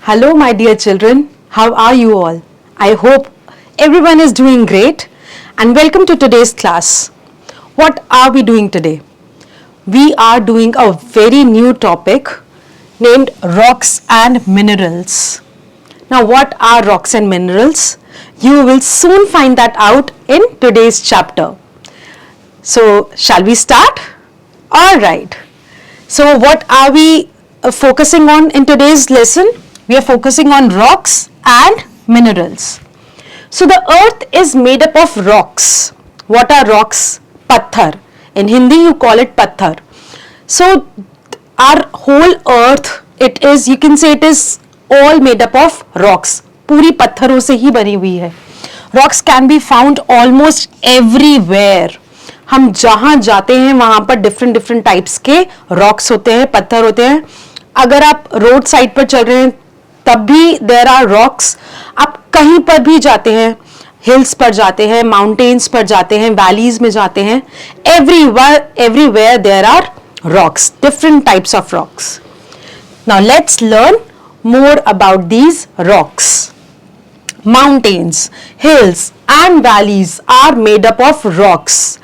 Hello, my dear children. How are you all? I hope everyone is doing great and welcome to today's class. What are we doing today? We are doing a very new topic named rocks and minerals. Now, what are rocks and minerals? You will soon find that out in today's chapter. So, shall we start? All right. So, what are we focusing on in today's lesson? We are focusing on rocks and minerals. So, the earth is made up of rocks. What are rocks? Patthar. In Hindi, you call it patthar. So, our whole earth, you can say it is all made up of rocks. पूरी पत्थरों से ही बनी हुई है. Rocks can be found almost everywhere. हम जहां जाते हैं वहां पर डिफरेंट टाइप्स के रॉक्स होते हैं, पत्थर होते हैं. अगर आप रोड साइड पर चल रहे हैं तब भी देयर आर रॉक्स. आप कहीं पर भी जाते हैं, हिल्स पर जाते हैं, माउंटेन्स पर जाते हैं, वैलीज में जाते हैं, everywhere there are rocks, different types of rocks. Now let's learn more about these rocks. Mountains, hills and valleys are made up of rocks.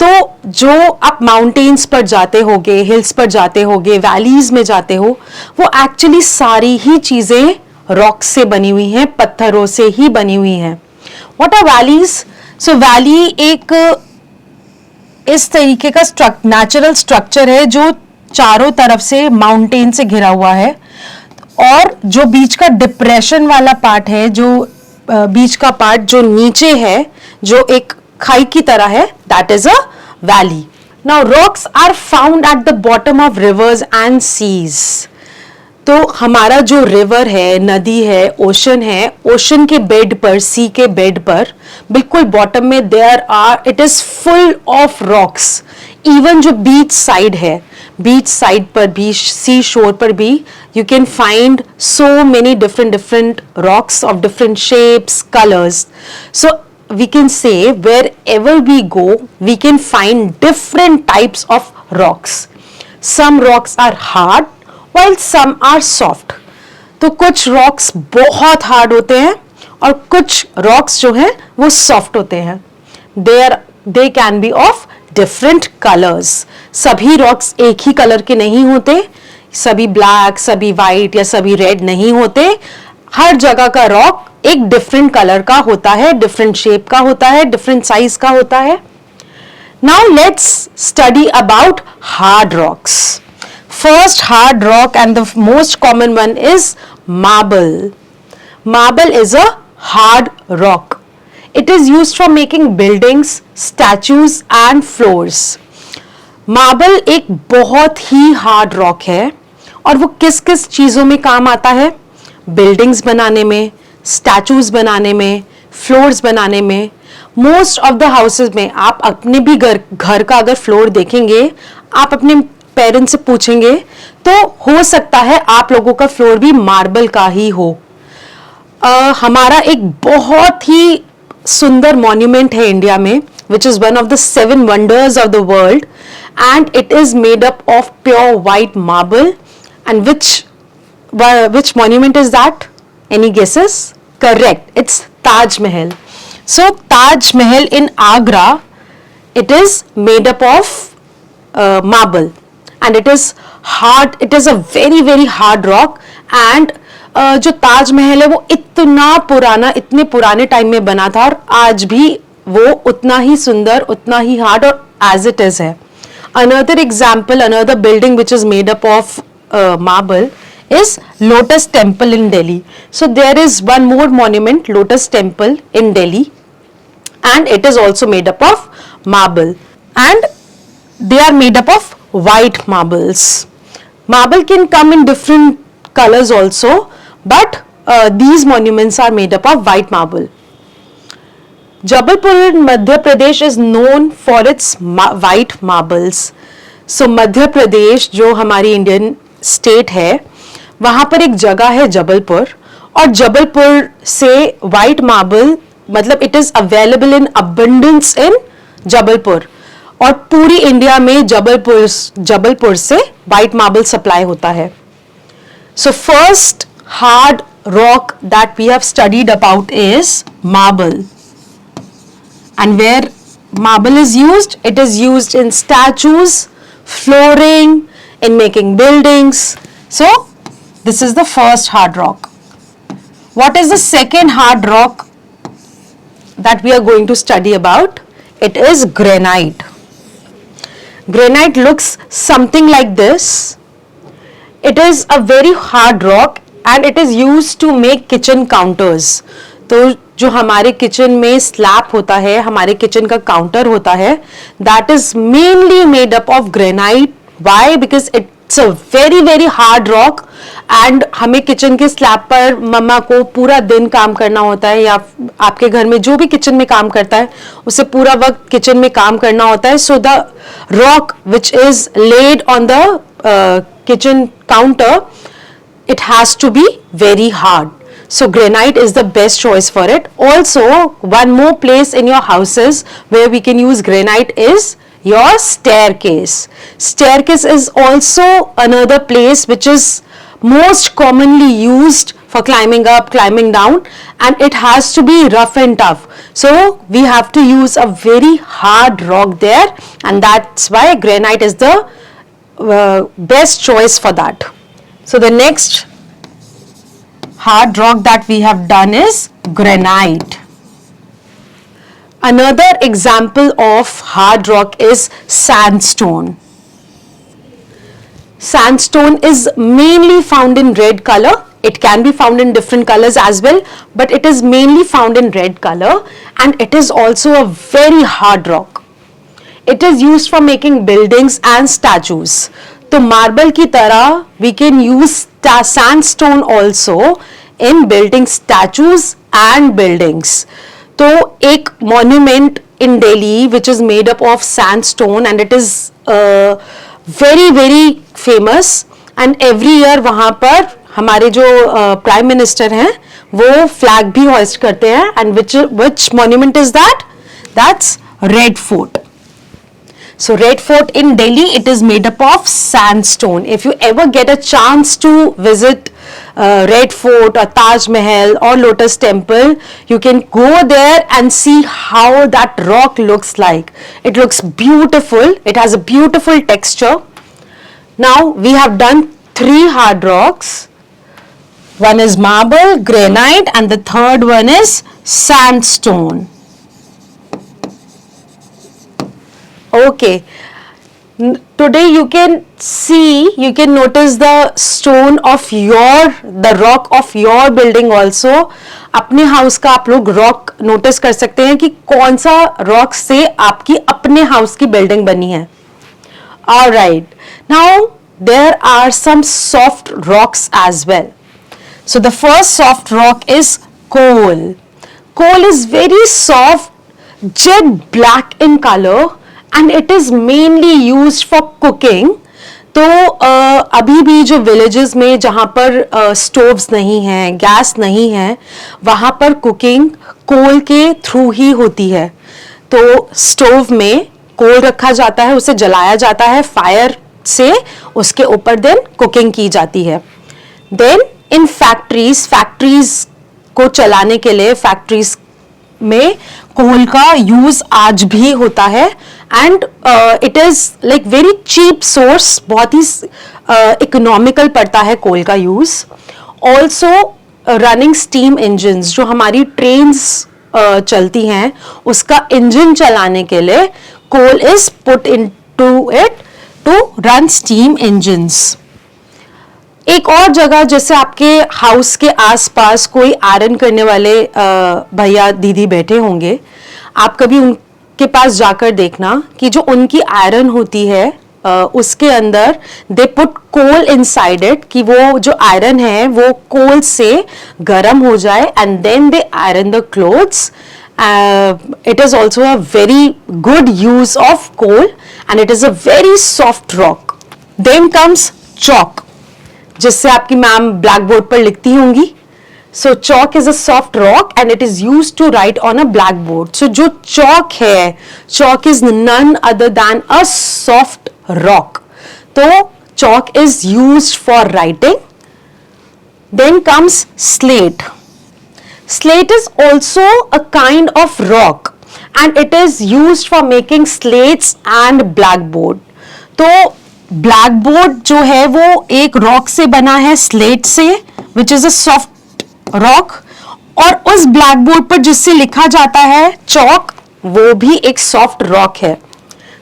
तो जो आप माउंटेन्स पर जाते होगे, हिल्स पर जाते होगे, वैलीज में जाते हो, वो एक्चुअली सारी ही चीजें रॉक्स से बनी हुई हैं, पत्थरों से ही बनी हुई हैं. What are valleys? So valley एक इस तरीके का नेचुरल स्ट्रक्चर है जो चारों तरफ से माउंटेन से घिरा हुआ है, और जो बीच का डिप्रेशन वाला पार्ट है, जो बीच का पार्ट जो नीचे है, जो एक खाई की तरह है, that is a valley. Now rocks are found at the bottom of rivers and seas. तो हमारा जो रिवर है, नदी है, ओशन है, ओशन के बेड पर, सी के बेड पर बिल्कुल बॉटम में it is full of rocks. Even जो बीच साइड है, बीच साइड पर भी, सी शोर पर भी, you can find so many different rocks of different shapes, colours. So we can say wherever we go we can find different types of rocks. Some rocks are hard while some are soft. तो कुछ rocks बहुत hard होते हैं और कुछ rocks जो हैं वो soft होते हैं. They can be of different colors. सभी rocks एक ही color के नहीं होते, सभी black, सभी white या सभी red नहीं होते. हर जगह का rock एक डिफरेंट कलर का होता है, डिफरेंट शेप का होता है, डिफरेंट साइज का होता है. Now let's study about hard rocks. First hard rock and the most common one is marble. Marble is a hard rock. It is used for making buildings, statues and floors. Marble एक बहुत ही hard rock है और वो किस किस चीजों में काम आता है? बिल्डिंग्स बनाने में, स्टैचूज बनाने में, फ्लोर्स बनाने में. मोस्ट ऑफ द हाउसेज में आप अपने भी घर का अगर फ्लोर देखेंगे, आप अपने पेरेंट्स से पूछेंगे तो हो सकता है आप लोगों का फ्लोर भी मार्बल का ही हो. हमारा एक बहुत ही सुंदर मॉन्यूमेंट है इंडिया में, which is one of the 7 wonders of the world, and it is made up of pure white marble. And which monument is that? Any guesses? Correct, it's Taj Mahal. So Taj Mahal in Agra, it is made up of marble and it is hard. It is a very hard rock. And जो ताज महल है वो इतना पुराना, इतने पुराने time में बना था और आज भी वो उतना ही सुंदर, उतना ही हार्ड और as it is है. Another example, another building which is made up of marble is Lotus Temple in Delhi. So there is one more monument, Lotus Temple in Delhi, and it is also made up of marble, and they are made up of white marbles. Marble can come in different colors also, but these monuments are made up of white marble. Jabalpur in Madhya Pradesh is known for its white marbles. So Madhya Pradesh जो हमारी Indian state है, वहां पर एक जगह है जबलपुर, और जबलपुर से व्हाइट मार्बल, मतलब it is available in abundance in Jabalpur, और पूरी इंडिया में जबलपुर से व्हाइट मार्बल सप्लाई होता है. So first hard rock that we have studied about is marble. And where marble is used, it is used in statues, flooring, in making buildings. So this is the first hard rock. What is the second hard rock that we are going to study about? It is granite. Granite looks something like this. It is a very hard rock and it is used to make kitchen counters. तो जो हमारे kitchen में slab होता है, हमारे kitchen का counter होता है, that is mainly made up of granite. Why? Because it's a very very hard rock and हमें किचन के स्लैब पर मम्मा को पूरा दिन काम करना होता है, या आपके घर में जो भी किचन में काम करता है उसे पूरा वक्त किचन में काम करना होता है. So the rock which is laid on the kitchen counter, it has to be very hard. So granite is the best choice for it. Also, one more place in your houses where we can use granite is your staircase. Staircase is also another place which is most commonly used for climbing up, climbing down, and it has to be rough and tough. So we have to use a very hard rock there, and that's why granite is the best choice for that. So the next hard rock that we have done is granite. Another example of hard rock is sandstone. Sandstone is mainly found in red color. It can be found in different colors as well, but it is mainly found in red color, and it is also a very hard rock. It is used for making buildings and statues. तो marble की तरह we can use sandstone also in building statues and buildings. तो एक monument in Delhi which is made up of sandstone and it is very very famous, and every year वहाँ पर हमारे जो prime minister हैं वो फ्लैग भी host करते हैं. and which monument is that? That's Red Fort. So Red Fort in Delhi, it is made up of sandstone. If you ever get a chance to visit Red Fort or Taj Mahal or Lotus Temple, you can go there and see how that rock looks like. It looks beautiful. It has a beautiful texture. Now we have done 3 hard rocks. One is marble, granite, and the third one is sandstone. Okay, today you can notice the stone of the rock of your building also. अपने house का आप लोग rock notice कर सकते हैं कि कौन सा रॉक से आपकी अपने हाउस की बिल्डिंग बनी है. Alright, now there are some soft rocks as well. So the first soft rock is coal. Coal is very soft, jet black in color, and it is mainly used for cooking. तो अभी भी जो villages में जहाँ पर stoves नहीं हैं, gas नहीं है, वहाँ पर कुकिंग कोल के थ्रू ही होती है. तो स्टोव में कोल रखा जाता है, उसे जलाया जाता है फायर से, उसके ऊपर देन कुकिंग की जाती है. देन इन फैक्ट्रीज को चलाने के लिए फैक्ट्रीज में कोल का यूज आज भी होता है, and it is like very cheap source, बहुत ही इकोनॉमिकल पड़ता है कोल का use. Also running steam engines, जो हमारी ट्रेन्स चलती हैं उसका इंजन चलाने के लिए coal is put into it to run steam engines. एक और जगह जैसे आपके हाउस के आसपास कोई आयरन करने वाले भैया दीदी बैठे होंगे, आप कभी उनके पास जाकर देखना कि जो उनकी आयरन होती है उसके अंदर they put coal inside it, कि वो जो आयरन है वो कोल से गर्म हो जाए, and then they iron the clothes. It is also a very good use of coal, and it is a very soft rock. Then comes chalk, जिससे आपकी मैम ब्लैक बोर्ड पर लिखती होंगी. So chalk is a soft rock and it is use to write on a black board. So जो chalk है, chalk is none other than a soft rock. तो chalk is use for writing. Then comes slate. Slate is also a kind of rock and it is used for making slates and blackboard. तो blackboard जो है वो एक rock से बना है, slate से, which is a soft rock, और उस blackboard पर जिससे लिखा जाता है chalk, वो भी एक soft rock है.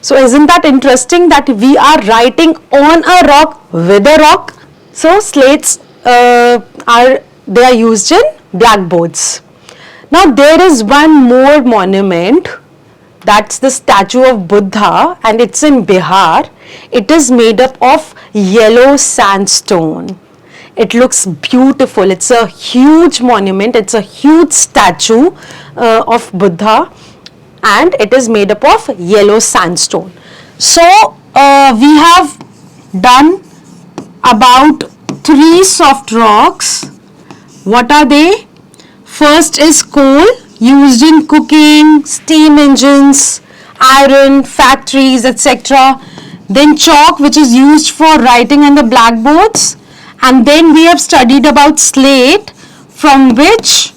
So isn't that interesting that we are writing on a rock with a rock? So slates they are used in blackboards. Now there is one more monument, that's the statue of Buddha, and it's in Bihar. It is made up of yellow sandstone. It looks beautiful. It's a huge monument. It's a huge statue of Buddha, and it is made up of yellow sandstone. So we have done about 3 soft rocks. What are they? First is coal, used in cooking, steam engines, iron, factories, etc. Then chalk, which is used for writing on the blackboards. And then we have studied about slate, from which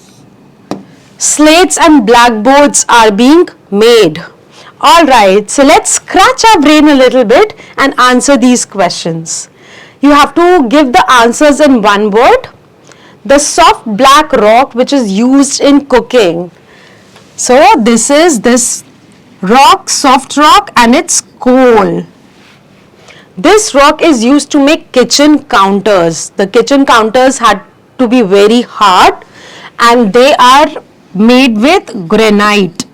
slates and blackboards are being made. Alright, so let's scratch our brain a little bit and answer these questions. You have to give the answers in one word. The soft black rock which is used in cooking. So this is this rock, soft rock, and it's coal. This rock is used to make kitchen counters. The kitchen counters had to be very hard and they are made with granite.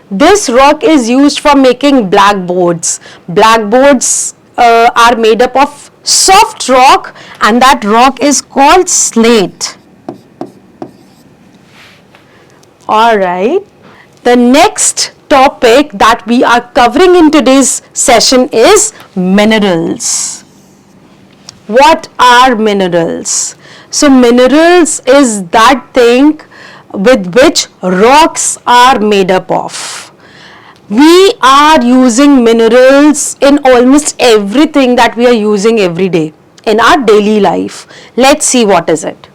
This rock is used for making blackboards. Blackboards are made up of soft rock and that rock is called slate. Alright, the next topic that we are covering in today's session is minerals. What are minerals? So minerals is that thing with which rocks are made up of. We are using minerals in almost everything that we are using every day in our daily life. Let's see what is it.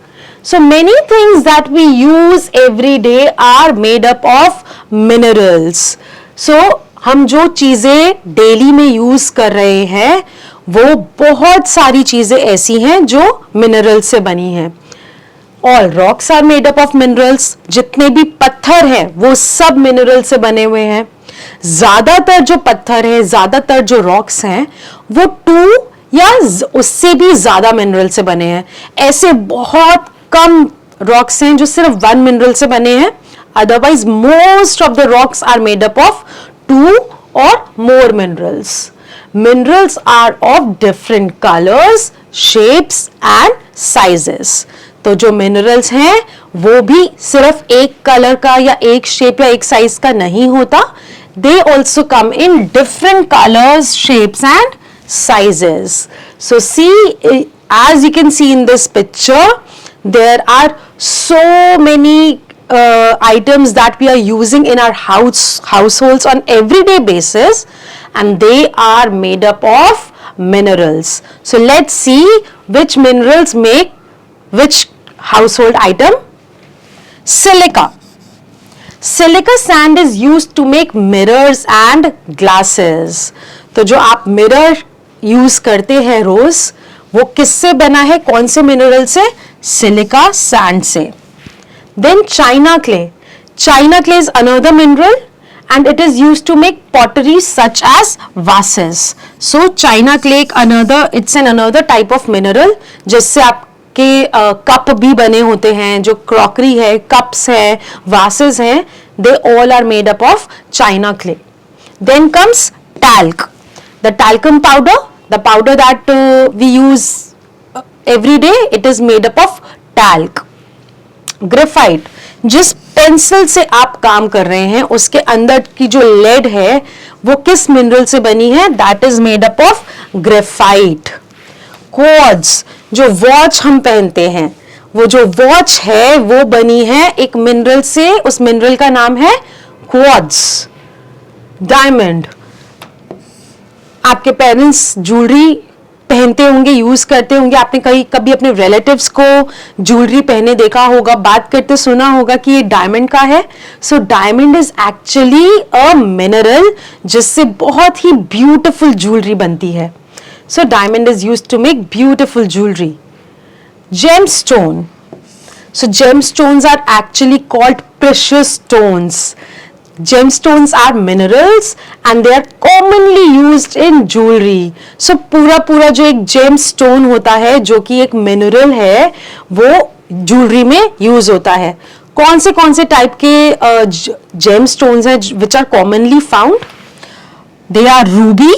So many things that we use every day are made up of minerals. So हम जो चीज़ें daily में use कर रहे हैं वो बहुत सारी चीज़ें ऐसी हैं जो मिनरल से बनी हैं. All rocks are made up of minerals. जितने भी पत्थर हैं वो सब मिनरल से बने हुए हैं. ज़्यादातर जो पत्थर हैं, ज़्यादातर जो रॉक्स हैं वो 2 या उससे भी ज़्यादा मिनरल से बने हैं. ऐसे बहुत कम रॉक्स हैं जो सिर्फ 1 मिनरल से बने हैं. Otherwise most of the rocks are made up of 2 or more minerals. Minerals are of different colors, shapes and sizes. तो जो मिनरल्स हैं वो भी सिर्फ एक कलर का या एक शेप या एक साइज का नहीं होता. They also come in different colors, shapes and sizes. So see, as you can see in this picture, there are so many items that we are using in our households on everyday basis, and they are made up of minerals. So let's see which minerals make which household item. Silica. Silica sand is used to make mirrors and glasses. तो जो आप mirror use करते हैं रोज वो किससे बना है, कौन से मिनरल से? सिलिका सैंड से. Then china clay. China clay is another mineral and it is used to make pottery such as vases. So china clay it's another type of mineral जिससे आपके कप भी बने होते हैं, जो क्रॉकरी है, कप्स है, vases हैं, they all are made up of china clay. Then comes talc. The talcum powder, the powder that we use every day, it is made up of talc. Graphite, जिस pencil से आप काम कर रहे हैं उसके अंदर की जो लेड है वो किस मिनरल से बनी है? That is made up of graphite. Quartz, जो वॉच हम पहनते हैं, वो जो वॉच है वो बनी है एक मिनरल से, उस मिनरल का नाम है क्वार्ट्ज. डायमंड, आपके पेरेंट्स ज्वेलरी पहनते होंगे, यूज करते होंगे. आपने कभी अपने रिलेटिव्स को ज्वेलरी पहने देखा होगा, बात करते सुना होगा कि ये डायमंड का है. So diamond is actually a mineral जिससे बहुत ही ब्यूटिफुल ज्वेलरी बनती है. So diamond is used to make beautiful jewellery. Gemstone. So gemstones are actually called precious stones. Gemstones are minerals and they are commonly used in jewelry. So पूरा जो एक gemstone होता है जो कि एक mineral है वो jewelry में use होता है. कौन से टाइप के gemstones हैं which are commonly found? They are ruby,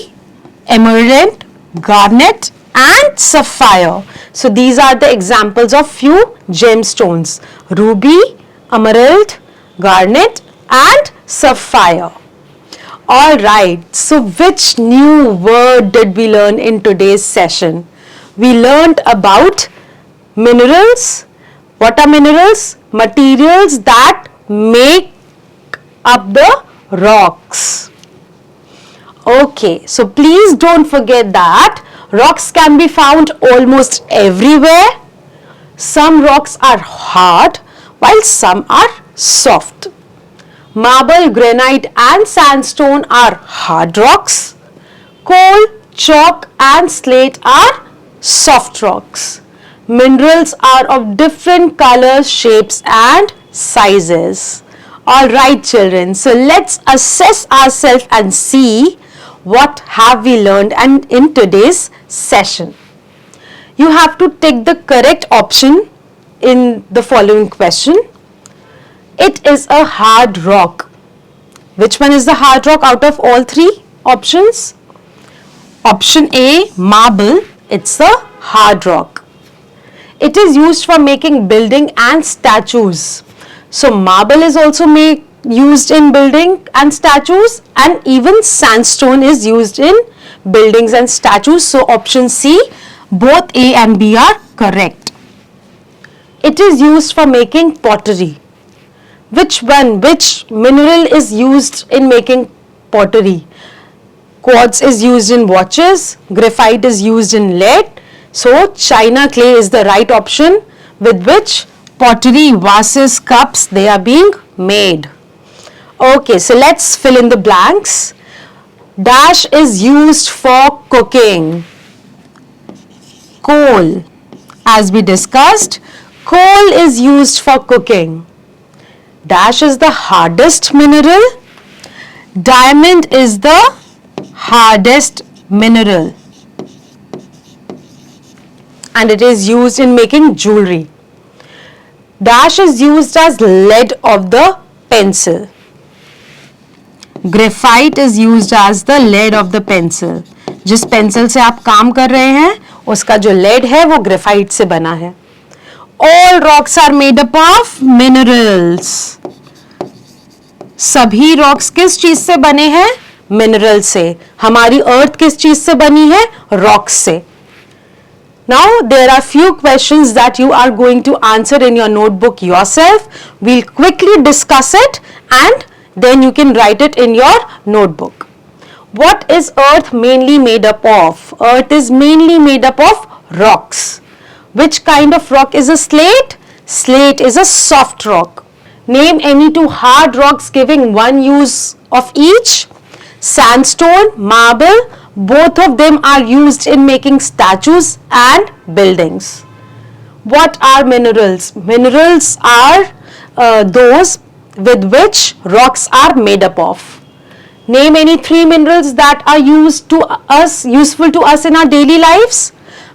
emerald, garnet and sapphire. So these are the examples of few gemstones: ruby, emerald, garnet and sapphire. All right, so which new word did we learn in today's session? We learned about minerals. What are minerals? Materials that make up the rocks. Okay, so please don't forget that rocks can be found almost everywhere. Some rocks are hard while some are soft. Marble, granite and sandstone are hard rocks. Coal, chalk and slate are soft rocks. Minerals are of different colors, shapes and sizes. Alright children, so let's assess ourselves and see what have we learned and in today's session. You have to take the correct option in the following question. It is a hard rock. Which one is the hard rock out of all three options? Option A, marble. It's a hard rock. It is used for making building and statues. So marble is also used in building and statues, and even sandstone is used in buildings and statues. So option C, both A and B are correct. It is used for making pottery. Which mineral is used in making pottery? Quartz is used in watches, graphite is used in lead. So china clay is the right option with which pottery, vases, cups, they are being made. Okay, so let's fill in the blanks. Dash is used for cooking. Coal, as we discussed, coal is used for cooking. Dash is the hardest mineral. Diamond is the hardest mineral and it is used in making jewelry. Dash is used as lead of the pencil. Graphite is used as the lead of the pencil. जिस pencil से आप काम कर रहे हैं उसका जो lead है वो graphite से बना है. All rocks are made up of minerals. सभी rocks किस चीज से बने हैं? Mineral से. हमारी earth किस चीज से बनी है? Rocks से. Now there are few questions that you are going to answer in your notebook yourself. We'll quickly discuss it and then you can write it in your notebook. What is earth mainly made up of? Earth is mainly made up of rocks. Which kind of rock is a slate? Slate is a soft rock. Name any two hard rocks giving one use of each. Sandstone, marble, both of them are used in making statues and buildings. What are minerals? Minerals are those with which rocks are made up of. Name any three minerals that are useful to us in our daily lives.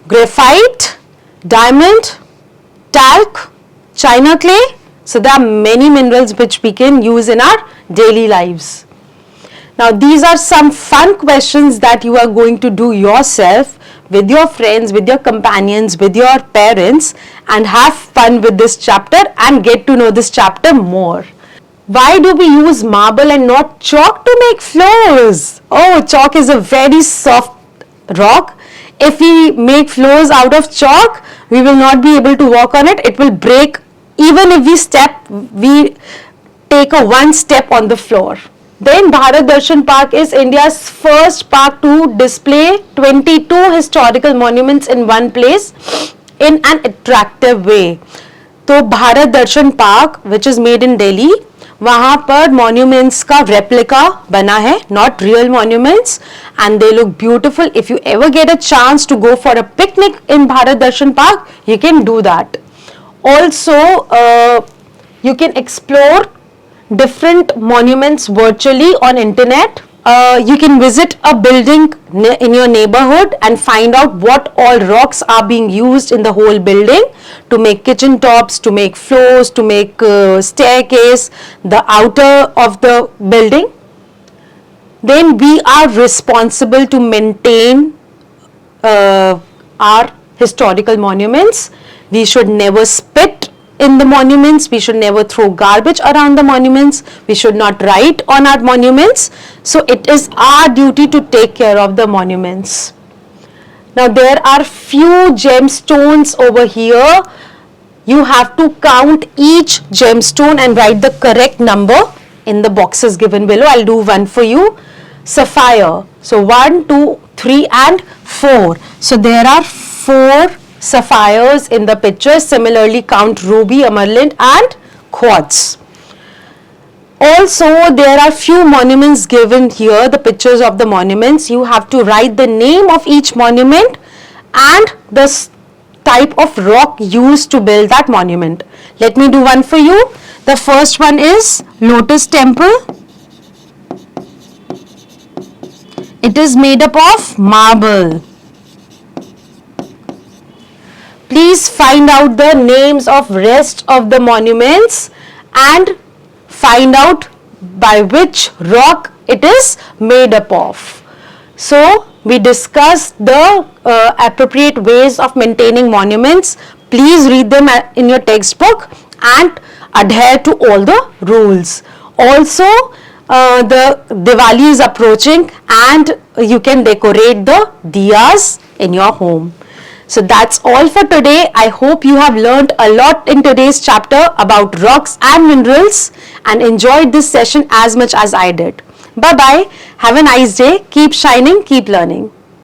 Graphite, diamond, talc, china clay. So there are many minerals which we can use in our daily lives. Now these are some fun questions that you are going to do yourself with your friends, with your companions, with your parents, and have fun with this chapter and get to know this chapter more. Why do we use marble and not chalk to make floors? Oh, chalk is a very soft rock. If we make floors out of chalk, we will not be able to walk on it. It will break even if we take one step on the floor. Then Bharat Darshan Park is India's first park to display 22 historical monuments in one place in an attractive way. तो Bharat Darshan Park which is made in Delhi, वहां पर monuments का replica बना है, not real monuments, and they look beautiful. If you ever get a chance to go for a picnic in Bharat Darshan Park, you can do that. Also, you can explore different monuments virtually on internet. You can visit a building in your neighborhood and find out what all rocks are being used in the whole building to make kitchen tops, to make floors, to make staircase, the outer of the building. Then we are responsible to maintain our historical monuments. We should never spit in the monuments. We should never throw garbage around the monuments. We should not write on our monuments. So it is our duty to take care of the monuments. Now there are few gemstones over here. You have to count each gemstone and write the correct number in the boxes given below. I'll do one for you. Sapphire. So 1, 2, 3 and 4. So there are 4 sapphires in the picture. Similarly count ruby, emerald and quartz. Also there are few monuments given here, the pictures of the monuments. You have to write the name of each monument and the type of rock used to build that monument. Let me do one for you. The first one is Lotus Temple. It is made up of marble. Please find out the names of rest of the monuments and find out by which rock it is made up of. So we discussed the appropriate ways of maintaining monuments. Please read them in your textbook and adhere to all the rules. Also the Diwali is approaching and you can decorate the diyas in your home. So that's all for today. I hope you have learned a lot in today's chapter about rocks and minerals and enjoyed this session as much as I did. Bye bye. Have a nice day. Keep shining, keep learning.